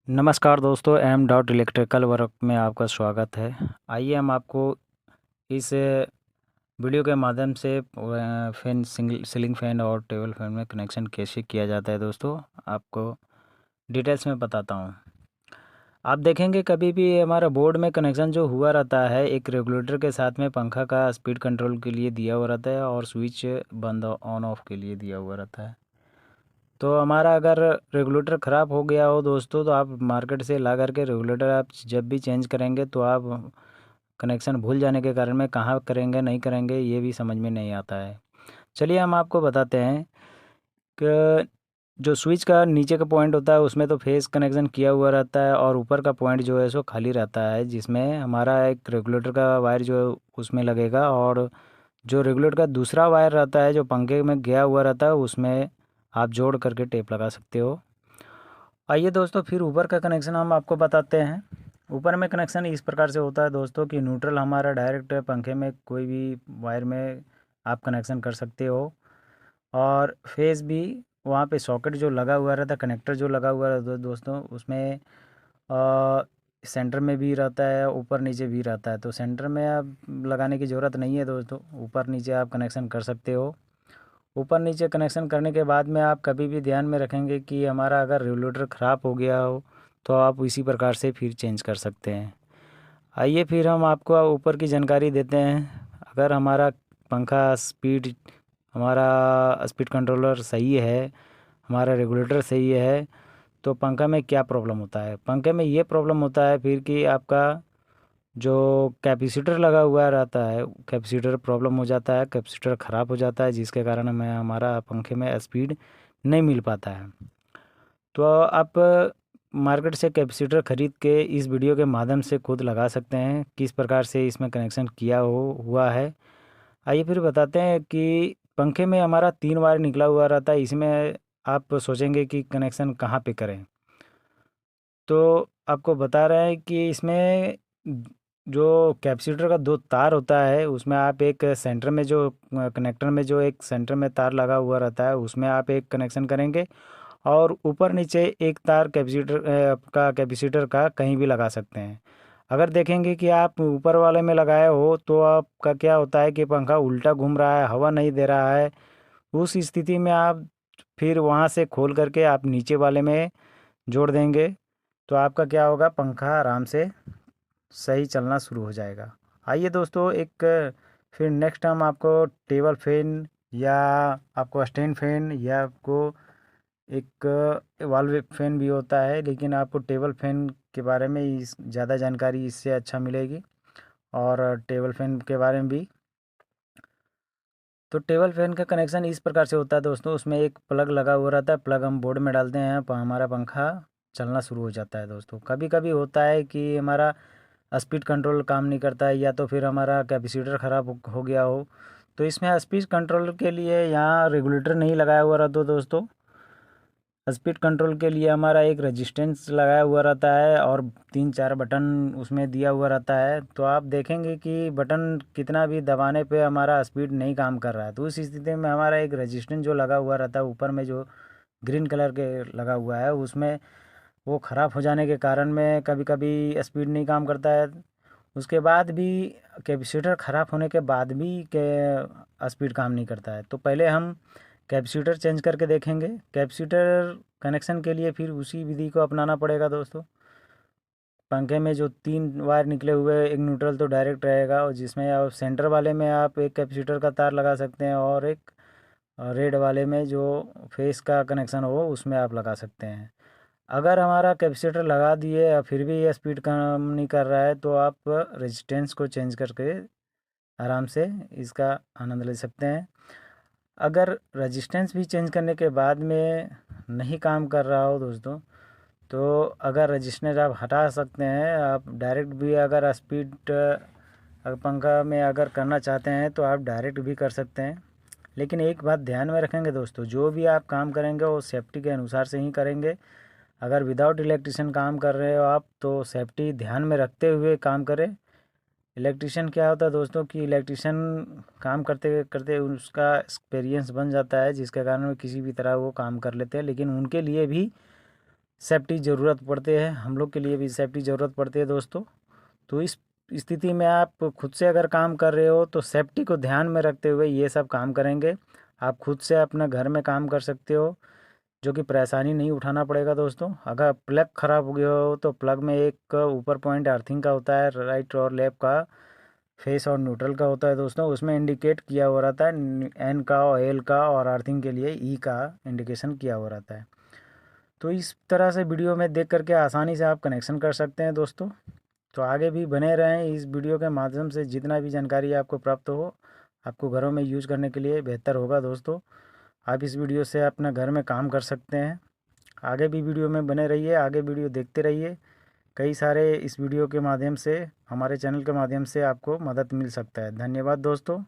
नमस्कार दोस्तों, M dot electrical work में आपका स्वागत है। आइए हम आपको इस वीडियो के माध्यम से फैन सीलिंग फैन और टेबल फैन में कनेक्शन कैसे किया जाता है दोस्तों, आपको डिटेल्स में बताता हूँ। आप देखेंगे कभी भी हमारा बोर्ड में कनेक्शन जो हुआ रहता है, एक रेगुलेटर के साथ में पंखा का स्पीड कंट्रोल के लिए दिया हुआ रहता है और स्विच बंद ऑन ऑफ के लिए दिया हुआ रहता है। तो हमारा अगर रेगुलेटर ख़राब हो गया हो दोस्तों, तो आप मार्केट से ला करके रेगुलेटर आप जब भी चेंज करेंगे तो आप कनेक्शन भूल जाने के कारण में कहाँ करेंगे नहीं करेंगे ये भी समझ में नहीं आता है। चलिए हम आपको बताते हैं कि जो स्विच का नीचे का पॉइंट होता है उसमें तो फेस कनेक्शन किया हुआ रहता है और ऊपर का पॉइंट जो है सो खाली रहता है, जिसमें हमारा एक रेगुलेटर का वायर जो उसमें लगेगा और जो रेगुलेटर का दूसरा वायर रहता है जो पंखे में गया हुआ रहता है उसमें आप जोड़ करके टेप लगा सकते हो। आइए दोस्तों, फिर ऊपर का कनेक्शन हम आपको बताते हैं। ऊपर में कनेक्शन इस प्रकार से होता है दोस्तों कि न्यूट्रल हमारा डायरेक्ट पंखे में कोई भी वायर में आप कनेक्शन कर सकते हो और फेस भी वहाँ पे सॉकेट जो लगा हुआ रहता है, कनेक्टर जो लगा हुआ रहता है दोस्तों, उसमें सेंटर में भी रहता है, ऊपर नीचे भी रहता है। तो सेंटर में आप लगाने की ज़रूरत नहीं है दोस्तों, ऊपर नीचे आप कनेक्शन कर सकते हो। ऊपर नीचे कनेक्शन करने के बाद में आप कभी भी ध्यान में रखेंगे कि हमारा अगर रेगुलेटर ख़राब हो गया हो तो आप इसी प्रकार से फिर चेंज कर सकते हैं। आइए फिर हम आपको ऊपर की जानकारी देते हैं। अगर हमारा पंखा स्पीड हमारा स्पीड कंट्रोलर सही है, हमारा रेगुलेटर सही है, तो पंखा में क्या प्रॉब्लम होता है। पंखे में ये प्रॉब्लम होता है फिर कि आपका जो कैपेसिटर लगा हुआ रहता है, कैपेसिटर प्रॉब्लम हो जाता है, कैपेसिटर ख़राब हो जाता है, जिसके कारण हमें हमारा पंखे में स्पीड नहीं मिल पाता है। तो आप मार्केट से कैपेसिटर ख़रीद के इस वीडियो के माध्यम से खुद लगा सकते हैं किस प्रकार से इसमें कनेक्शन किया हुआ है। आइए फिर बताते हैं कि पंखे में हमारा 3 वायर निकला हुआ रहता है, इसमें आप सोचेंगे कि कनेक्शन कहाँ पे करें। तो आपको बता रहे हैं कि इसमें जो कैपेसिटर का 2 तार होता है उसमें आप एक सेंटर में जो कनेक्टर में जो एक सेंटर में तार लगा हुआ रहता है उसमें आप एक कनेक्शन करेंगे और ऊपर नीचे एक तार कैपेसिटर का कहीं भी लगा सकते हैं। अगर देखेंगे कि आप ऊपर वाले में लगाए हो तो आपका क्या होता है कि पंखा उल्टा घूम रहा है, हवा नहीं दे रहा है। उस स्थिति में आप फिर वहाँ से खोल करके आप नीचे वाले में जोड़ देंगे तो आपका क्या होगा, पंखा आराम से सही चलना शुरू हो जाएगा। आइए दोस्तों, एक फिर नेक्स्ट हम आपको टेबल फैन या आपको स्टैंड फैन या आपको एक वॉल फैन भी होता है, लेकिन आपको टेबल फैन के बारे में इस ज़्यादा जानकारी इससे अच्छा मिलेगी और टेबल फैन के बारे में भी। तो टेबल फैन का कनेक्शन इस प्रकार से होता है दोस्तों, उसमें एक प्लग लगा हुआ रहता है, प्लग हम बोर्ड में डालते हैं हमारा पंखा चलना शुरू हो जाता है दोस्तों। कभी कभी होता है कि हमारा स्पीड कंट्रोल काम नहीं करता है या तो फिर हमारा कैपेसिटर ख़राब हो गया हो, तो इसमें स्पीड कंट्रोल के लिए यहाँ रेगुलेटर नहीं लगाया हुआ रहता दोस्तों। स्पीड कंट्रोल के लिए हमारा एक रेजिस्टेंस लगाया हुआ रहता है और 3-4 बटन उसमें दिया हुआ रहता है। तो आप देखेंगे कि बटन कितना भी दबाने पे हमारा स्पीड नहीं काम कर रहा है, तो उस स्थिति में हमारा एक रेजिस्टेंस जो लगा हुआ रहता है ऊपर में जो ग्रीन कलर के लगा हुआ है उसमें वो ख़राब हो जाने के कारण में कभी कभी स्पीड नहीं काम करता है। उसके बाद भी कैपेसिटर ख़राब होने के बाद भी के स्पीड काम नहीं करता है, तो पहले हम कैपेसिटर चेंज करके देखेंगे। कैपेसिटर कनेक्शन के लिए फिर उसी विधि को अपनाना पड़ेगा दोस्तों। पंखे में जो 3 वायर निकले हुए, एक न्यूट्रल तो डायरेक्ट रहेगा और जिसमें आप सेंटर वाले में आप एक कैपेसिटर का तार लगा सकते हैं और एक रेड वाले में जो फेस का कनेक्शन हो उसमें आप लगा सकते हैं। अगर हमारा कैपेसिटर लगा दिए या फिर भी ये स्पीड कम नहीं कर रहा है तो आप रेजिस्टेंस को चेंज करके आराम से इसका आनंद ले सकते हैं। अगर रेजिस्टेंस भी चेंज करने के बाद में नहीं काम कर रहा हो दोस्तों, तो अगर रेजिस्टेंस आप हटा सकते हैं, आप डायरेक्ट भी अगर स्पीड अगर पंखा में अगर करना चाहते हैं तो आप डायरेक्ट भी कर सकते हैं। लेकिन एक बात ध्यान में रखेंगे दोस्तों, जो भी आप काम करेंगे वो सेफ्टी के अनुसार से ही करेंगे। अगर विदाउट इलेक्ट्रिशियन काम कर रहे हो आप तो सेफ्टी ध्यान में रखते हुए काम करें। इलेक्ट्रिशियन क्या होता है दोस्तों कि इलेक्ट्रिशियन काम करते करते उसका एक्सपीरियंस बन जाता है, जिसके कारण वो किसी भी तरह वो काम कर लेते हैं, लेकिन उनके लिए भी सेफ्टी ज़रूरत पड़ती है, हम लोग के लिए भी सेफ्टी ज़रूरत पड़ती है दोस्तों। तो इस स्थिति में आप खुद से अगर काम कर रहे हो तो सेफ्टी को ध्यान में रखते हुए ये सब काम करेंगे। आप खुद से अपना घर में काम कर सकते हो, जो कि परेशानी नहीं उठाना पड़ेगा दोस्तों। अगर प्लग ख़राब हो गया हो तो प्लग में एक ऊपर पॉइंट अर्थिंग का होता है, राइट और लेफ्ट का, फेस और न्यूट्रल का होता है दोस्तों। उसमें इंडिकेट किया हुआ रहता है एन का और एल का, और अर्थिंग के लिए ई का इंडिकेशन किया हुआ रहता है। तो इस तरह से वीडियो में देख करके आसानी से आप कनेक्शन कर सकते हैं दोस्तों। तो आगे भी बने रहें इस वीडियो के माध्यम से, जितना भी जानकारी आपको प्राप्त हो आपको घरों में यूज़ करने के लिए बेहतर होगा दोस्तों। आप इस वीडियो से अपना घर में काम कर सकते हैं। आगे भी वीडियो में बने रहिए, आगे वीडियो देखते रहिए। कई सारे इस वीडियो के माध्यम से, हमारे चैनल के माध्यम से आपको मदद मिल सकता है। धन्यवाद दोस्तों।